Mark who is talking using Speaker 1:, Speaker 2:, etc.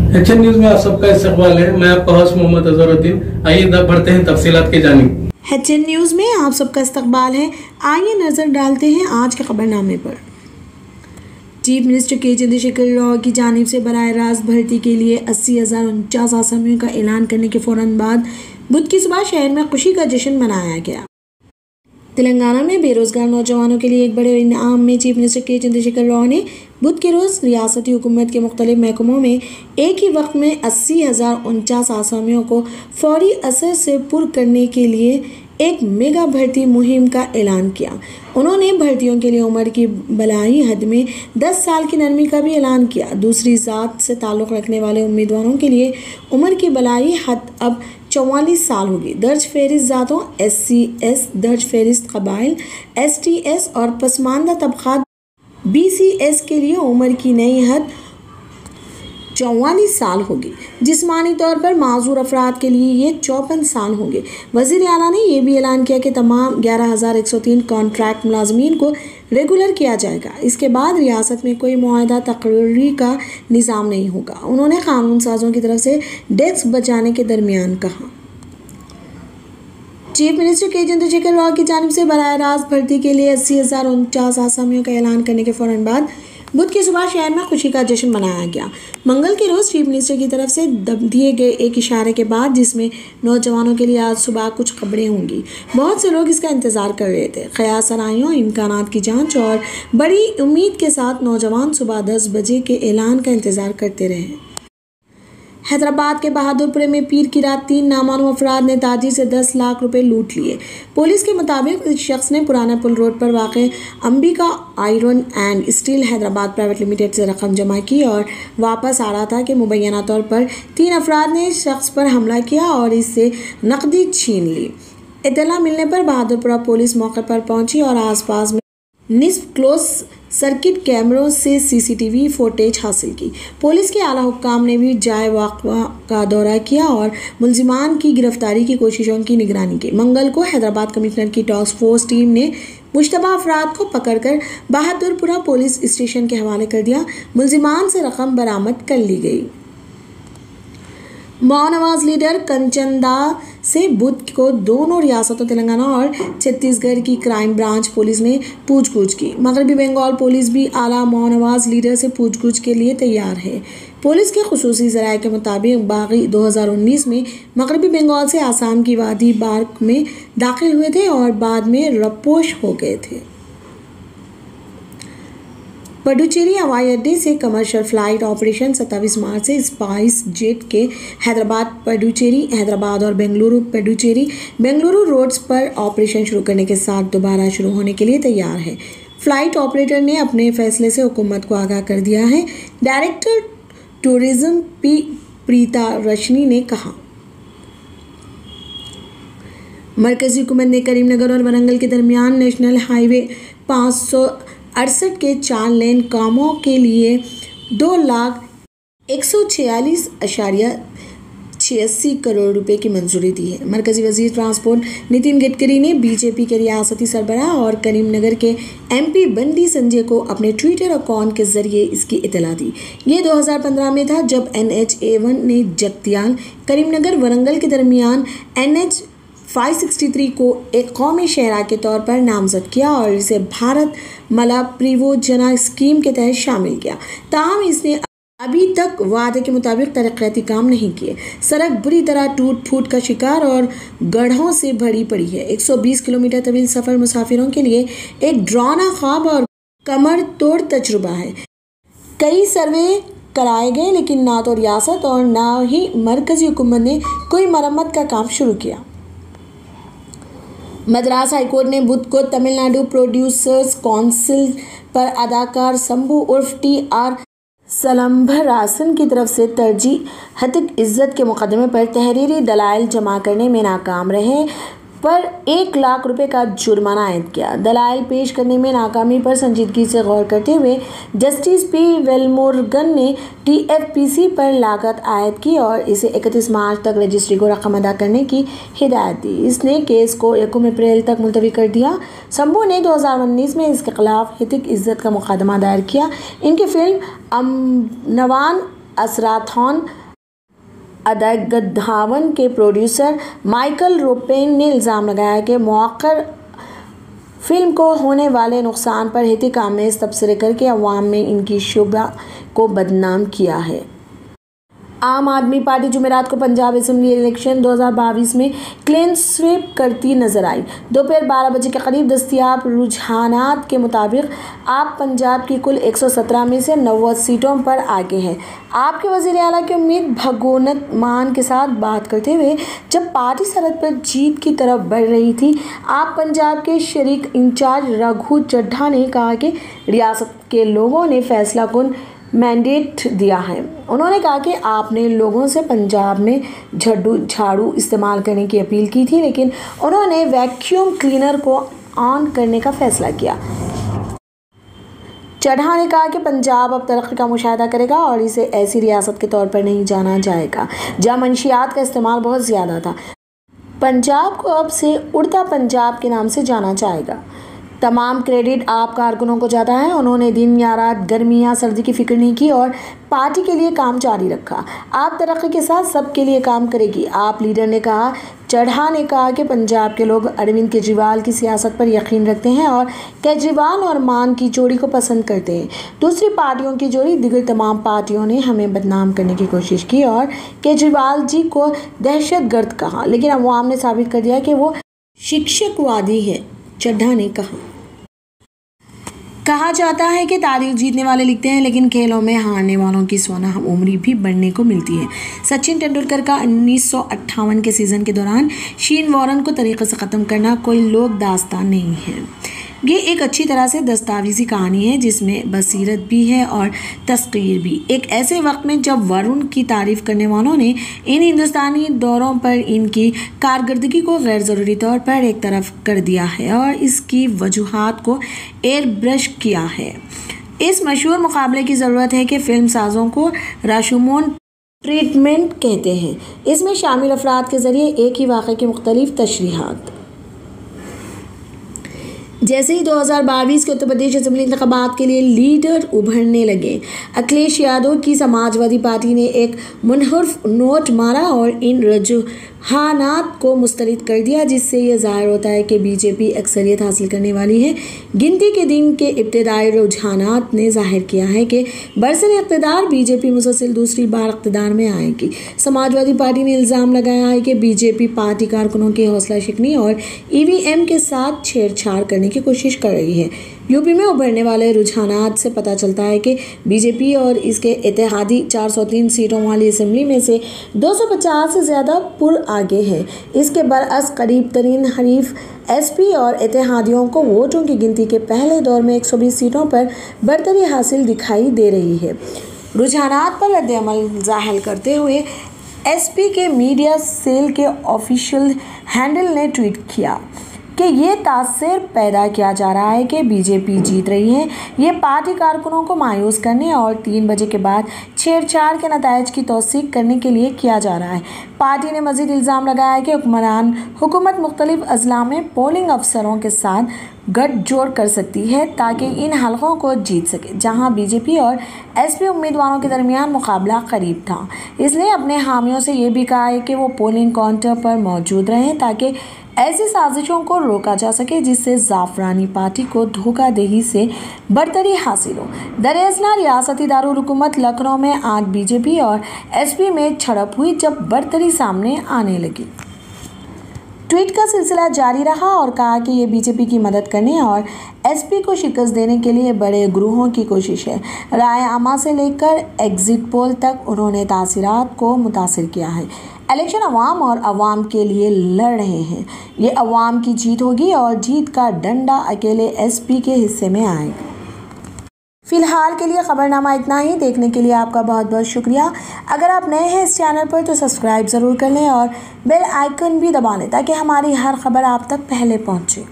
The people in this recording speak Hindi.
Speaker 1: एक्शन न्यूज में आप सबका इस्तकबाल है। मैं आपका होस्ट मोहम्मद अजहरुद्दीन। आइए बढ़ते हैं तफसीलात की जानिब।
Speaker 2: एक्शन न्यूज में आप सबका इस्तकबाल है। आइए नजर डालते हैं आज के खबरनामे पर। चीफ मिनिस्टर के चंद्रशेखर राव की जानिब से बराह रास्त भर्ती के लिए 80,049 आसामियों का ऐलान करने के फौरन बाद बुध की सुबह शहर में खुशी का जश्न मनाया गया। तेलंगाना में बेरोजगार नौजवानों के लिए एक बड़े इनाम में चीफ मिनिस्टर के चंद्रशेखर राव ने बुध के रोज़ रियासती हुकूमत के मुख्तलिफ महकमों में एक ही वक्त में 80,049 आसामियों को फौरी असर से पुर करने के लिए एक मेगा भर्ती मुहिम का ऐलान किया। उन्होंने भर्तियों के लिए उम्र की बलाई हद में 10 साल की नरमी का भी ऐलान किया। दूसरी ज़ात से ताल्लुक़ रखने वाले उम्मीदवारों के लिए उम्र की बलाई हद अब 44 साल होगी। दर्ज फहरिस्त ज़ातों SCS, दर्ज फहरिस्त कबाइल STS और पसमानदा तबक़ात BCS के लिए उम्र की नई हद 44 साल होगी। जिस्मानी तौर पर माजूर अफराद के लिए ये 54 साल होंगे। वज़ीर आला ने यह भी ऐलान किया कि तमाम 11,103 कॉन्ट्रैक्ट मुलाजमीन को रेगुलर किया जाएगा। इसके बाद रियासत में कोई मुआहदा तकर्री का निज़ाम नहीं होगा। उन्होंने कानून साजों की तरफ से डेस्क बचाने के दरमियान कहा। चीफ मिनिस्टर के चंद्रशेखर राव की जानिब से बराह रास्त भर्ती के लिए 80,049 आसामियों का ऐलान करने के फौरन बाद बुध की सुबह शहर में खुशी का जश्न मनाया गया। मंगल के रोज़ चीफ मिनिस्टर की तरफ से दिए गए एक इशारे के बाद, जिसमें नौजवानों के लिए आज सुबह कुछ खबरें होंगी, बहुत से लोग इसका इंतज़ार कर रहे थे। क़यास आराइयों, इम्कानात की जांच और बड़ी उम्मीद के साथ नौजवान सुबह 10 बजे के ऐलान का इंतज़ार करते रहे। हैदराबाद के बहादुरपुर में पीर की रात 3 नामालूम अफराद ने ताजिर से 10 लाख रुपए लूट लिए। पुलिस के मुताबिक इस शख्स ने पुराना पुल रोड पर वाक़ Ambika iron and steel Hyderabad private limited से रकम जमा की और वापस आ रहा था कि मुबैना तौर पर 3 अफराद ने इस शख्स पर हमला किया और इससे नकदी छीन ली। इत्तला मिलने पर बहादुरपुरा पुलिस मौके पर पहुंची और आसपास में निस्फ क्लोज सर्किट कैमरों से CCTV फुटेज हासिल की। पुलिस के आला हुक्काम ने भी जाए वाक़ा का दौरा किया और मुलजिमान की गिरफ्तारी की कोशिशों की निगरानी की। मंगल को हैदराबाद कमिश्नर की टास्क फोर्स टीम ने मुश्तबा अफराद को पकड़कर बहादुरपुरा पुलिस स्टेशन के हवाले कर दिया। मुलजिमान से रकम बरामद कर ली गई। माओनवाज लीडर कंचनदा से बुध को दोनों रियासतों तेलंगाना और छत्तीसगढ़ की क्राइम ब्रांच पुलिस ने पूछगछ की। मगरबी बंगाल पुलिस भी आला माओनवाज लीडर से पूछगछ के लिए तैयार है। पुलिस के खुसूसी ज़राए के मुताबिक बागी 2019 में मगरबी बंगाल से आसाम की वादी बार्क में दाखिल हुए थे और बाद में रपोश हो गए थे। पडुचेरी हवाई अड्डे से कमर्शियल फ्लाइट ऑपरेशन 27 मार्च से स्पाइस जेट के हैदराबाद पडुचेरी, हैदराबाद और बेंगलुरु पडुचेरी बेंगलुरु रोड्स पर ऑपरेशन शुरू करने के साथ दोबारा शुरू होने के लिए तैयार है। फ्लाइट ऑपरेटर ने अपने फैसले से हुकूमत को आगाह कर दिया है। डायरेक्टर टूरिज्म प्रीता रशनी ने कहा। मरकजी हुकूमत ने करीमनगर और वरंगल के दरमियान नेशनल हाईवे 568 के 4 लेन कामों के लिए 2,146.86 करोड़ रुपए की मंजूरी दी है। मरकजी वजीर ट्रांसपोर्ट नितिन गडकरी ने बीजेपी के रियासती सरबराह और करीमनगर के MP बंडी संजय को अपने ट्विटर अकाउंट के जरिए इसकी इतला दी। ये 2015 में था जब NH-A1 ने जगतियाल करीमनगर वरंगल के दरमियान NH 563 को एक कौमी शहरा के तौर पर नामजद किया और इसे भारत मला परियोजना स्कीम के तहत शामिल किया। ताहम इसने अभी तक वादे के मुताबिक तरक्याती काम नहीं किए। सड़क बुरी तरह टूट फूट का शिकार और गड्ढों से भरी पड़ी है। 120 किलोमीटर तवील सफ़र मुसाफिरों के लिए एक डरावना ख्वाब और कमर तोड़ तजुर्बा है। कई सर्वे कराए गए लेकिन ना तो रियासत और ना ही मरकजी हुकूमत ने कोई मरम्मत का काम शुरू किया। मद्रास हाईकोर्ट ने बुध को तमिलनाडु प्रोड्यूसर्स काउंसिल पर अदाकार शंभू उर्फ TR सलम्भरासन की तरफ से तरजीह हत्क इज्जत के मुकदमे पर तहरीरी दलाइल जमा करने में नाकाम रहे पर 1 लाख रुपए का जुर्माना आयद किया। दलाइल पेश करने में नाकामी पर संजीदगी से गौर करते हुए जस्टिस P वेलमोर्गन ने TFPC पर लागत आयद की और इसे 31 मार्च तक रजिस्ट्री को रकम अदा करने की हिदायत दी। इसने केस को 1 अप्रैल तक मुलतवी कर दिया। शंभू ने 2019 में इसके खिलाफ हत्क इज्जत का मुकदमा दायर किया। इनकी फिल्म अमनवान असराथॉन अदागधावन के प्रोड्यूसर माइकल रोपेन ने इल्ज़ाम लगाया कि मौक़र फिल्म को होने वाले नुकसान पर एहतिकामेज़ तबसरे करके अवाम में इनकी शुबा को बदनाम किया है। आम आदमी पार्टी जुमेरात को पंजाब असेंबली इलेक्शन 2022 में क्लीन स्वीप करती नजर आई। दोपहर 12 बजे के करीब दस्तियाब रुझानात के मुताबिक आप पंजाब की कुल 117 में से 90 सीटों पर आगे हैं। आपके वज़ीर आला की उम्मीद भगोनत मान के साथ बात करते हुए जब पार्टी सरहद पर जीत की तरफ बढ़ रही थी, आप पंजाब के शरीक इंचार्ज रघु चड्ढा ने कहा कि रियासत के लोगों ने फैसला कुन मैंडेट दिया है। उन्होंने कहा कि आपने लोगों से पंजाब में झाड़ू इस्तेमाल करने की अपील की थी, लेकिन उन्होंने वैक्यूम क्लीनर को ऑन करने का फैसला किया। चड्ढा ने कहा कि पंजाब अब तरक्की का मुशाहिदा करेगा और इसे ऐसी रियासत के तौर पर नहीं जाना जाएगा जहाँ मंशियात का इस्तेमाल बहुत ज़्यादा था। पंजाब को अब से उड़ता पंजाब के नाम से जाना जाएगा। तमाम क्रेडिट आप कारकुनों को जाता है। उन्होंने दिन या रात, गर्मी या सर्दी की फिक्र नहीं की और पार्टी के लिए काम जारी रखा। आप तरक्की के साथ सबके लिए काम करेगी, आप लीडर ने कहा। चड्ढा ने कहा कि पंजाब के लोग अरविंद केजरीवाल की सियासत पर यकीन रखते हैं और केजरीवाल और मान की जोड़ी को पसंद करते हैं। दूसरी पार्टियों की जोड़ी दिगर तमाम पार्टियों ने हमें बदनाम करने की कोशिश की और केजरीवाल जी को दहशतगर्द कहा, लेकिन अवाम ने साबित कर दिया कि वो शिक्षकवादी है। चड्ढा ने कहा जाता है कि तारीख जीतने वाले लिखते हैं, लेकिन खेलों में हारने वालों की सोना उम्र भी बढ़ने को मिलती है। सचिन तेंदुलकर का 1958 के सीज़न के दौरान शीन वॉरन को तरीके से ख़त्म करना कोई लोक दास्तान नहीं है। ये एक अच्छी तरह से दस्तावेजी कहानी है जिसमें बसीरत भी है और तस्कीर भी। एक ऐसे वक्त में जब वरुण की तारीफ़ करने वालों ने इन हिंदुस्तानी दौरों पर इनकी कारकर्दगी को गैर ज़रूरी तौर पर एक तरफ कर दिया है और इसकी वजूहात को एयर ब्रश किया है। इस मशहूर मुकाबले की ज़रूरत है कि फ़िल्म साज़ों को राशुमोन ट्रीटमेंट कहते हैं। इसमें शामिल अफराद के ज़रिए एक ही वाक़े की मुख्तलिफ तशरीहात। जैसे ही 2022 के उत्तर प्रदेश असेंबली इंतखाबात के लिए लीडर उभरने लगे, अखिलेश यादव की समाजवादी पार्टी ने एक मुनहरफ नोट मारा और इन रुझानात को मुस्तरद कर दिया, जिससे यह ज़ाहिर होता है कि बीजेपी अक्सरियत हासिल करने वाली है। गिनती के दिन के इब्तदाई रुझानात ने जाहिर किया है कि बरसर इक़्तिदार बीजेपी मुसलसल दूसरी बार इक़्तिदार में आएगी। समाजवादी पार्टी ने इल्ज़ाम लगाया है कि बीजेपी पार्टी कारकुनों की हौसला शिकनी और EVM के साथ छेड़छाड़ करने की कोशिश कर रही है। यूपी में उभरने वाले रुझानात से पता चलता है कि बीजेपी और इसके इत्तेहादी 403 सीटों वाली असेंबली में से 250 से ज़्यादा पुर आगे है। इसके बरअक्स करीब तरीन हरीफ SP और इत्तेहादियों को वोटों की गिनती के पहले दौर में 120 सीटों पर बरतरी हासिल दिखाई दे रही है। रुझानात पर रद्द-ए-अमल ज़ाहिर करते हुए SP के मीडिया सेल के ऑफिशियल हैंडल ने ट्वीट किया कि ये तासर पैदा किया जा रहा है कि बीजेपी जीत रही है। ये पार्टी कारकुनों को मायूस करने और 3 बजे के बाद छेड़छाड़ के नतायज की तौसीक करने के लिए किया जा रहा है। पार्टी ने मज़ीद इल्ज़ाम लगाया है कि हुकूमत मुख्तलिफ अजला में पोलिंग अफसरों के साथ गठजोड़ कर सकती है ताकि इन हलकों को जीत सके, जहां बीजेपी और SP उम्मीदवारों के दरमियान मुकाबला करीब था। इसलिए अपने हामियों से ये भी कहा है कि वो पोलिंग काउंटर पर मौजूद रहें ताकि ऐसी साजिशों को रोका जा सके जिससे ज़ाफ़रानी पार्टी को धोखाधड़ी से बरतरी हासिल हो। दरअसल रियासती दारुल हुकूमत लखनऊ में आज बीजेपी और SP में झड़प हुई जब बरतरी सामने आने लगी। ट्वीट का सिलसिला जारी रहा और कहा कि ये बीजेपी की मदद करने और SP को शिकस्त देने के लिए बड़े ग्रोहों की कोशिश है। राय आमा से लेकर एग्जिट पोल तक उन्होंने तासीरात को मुतासिर किया है। इलेक्शन अवाम और अवाम के लिए लड़ रहे हैं। ये अवाम की जीत होगी और जीत का डंडा अकेले SP के हिस्से में आएगा। फिलहाल के लिए खबरनामा इतना ही। देखने के लिए आपका बहुत बहुत शुक्रिया। अगर आप नए हैं इस चैनल पर तो सब्सक्राइब ज़रूर कर लें और बेल आइकन भी दबा लें ताकि हमारी हर खबर आप तक पहले पहुंचे।